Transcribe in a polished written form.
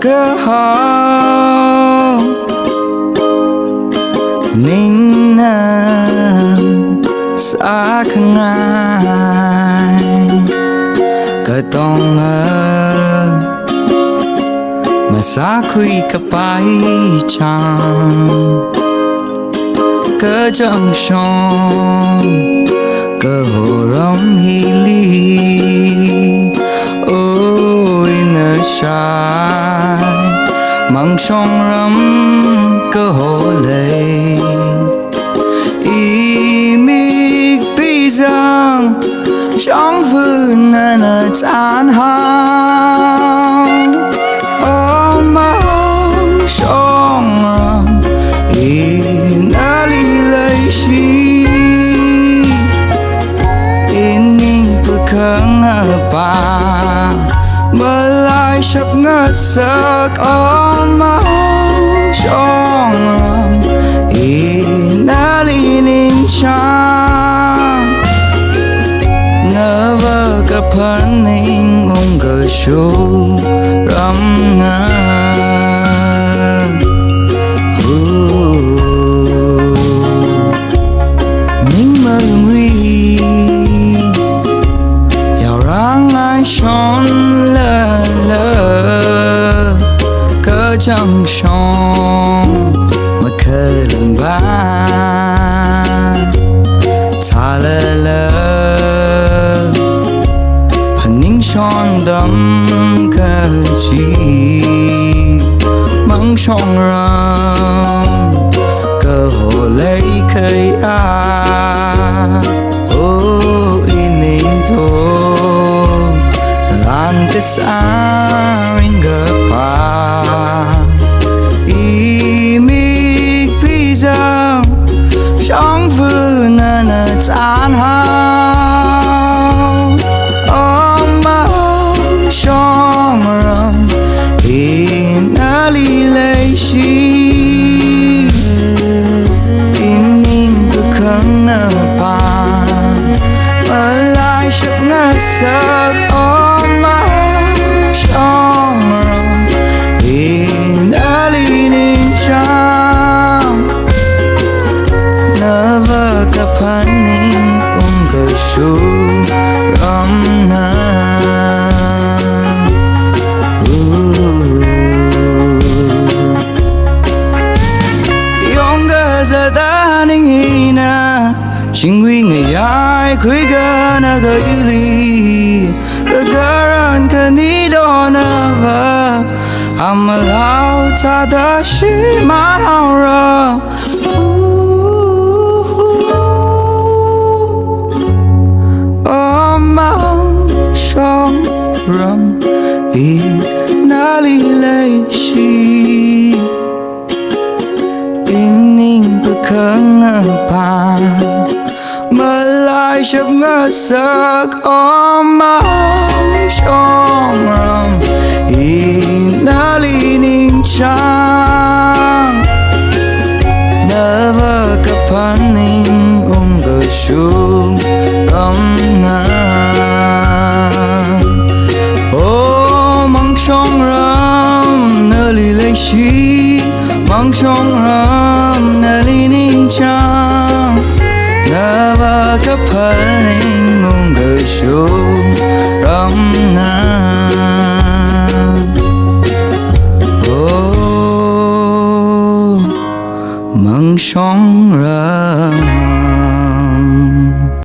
cơ hò ninh na xa khăng ai cơ tông mà xa khuy cả bài chàng cơ chẳng son cơ hồ rong hi ly ôi nở sai măng sông rắm cơ hồ lệ y mi bi giang trong vườn nở chán hao ôm măng sông rắm y nở li lấy chi in ninh bực khăng ba mơ lại sắp ngỡ sợ ôm măng sông rắm y nở li ninh chang ngỡ vơ cả phần ninh ung gờ shu rắm ngơ ninh mơ nguy giàu ráng ai son lơ lơ cơ chẳng son mà khờ lần ba ta lơ lơ phần ninh son đắm cơ chi măng sông răng cơ hồ lấy khơi in ninh thô lan cái xa ring pa y mi pi giang trong vườn nở chán hao ôm măng sông rắm y nở li lấy chi in ninh bực khăng pa mơ lại sắp ngỡ sợ ôm măng sông rắm y nở li ninh chang nở vơ cả phần ninh ung gờ shu rắm na yong gờ giờ ta ninh hi na chính vì người ai khuy gờ na gờ ili gờ gờ ran cơ ni đo na vơ am lao ta da shi ma hao ra ôm măng sông rắm y nở li lấy chi in ninh bực khăng pa mơ lại sắp ngỡ sợ ôm măng sông rắm y nở li ninh chang nở vơ cả phần ninh ung gờ shu rắm na ô măng sông rắm nở li lấy chi măng sông rắm nở li ninh chang nở vơ cả phần ninh ung gờ shu rắm na ô măng sông rắm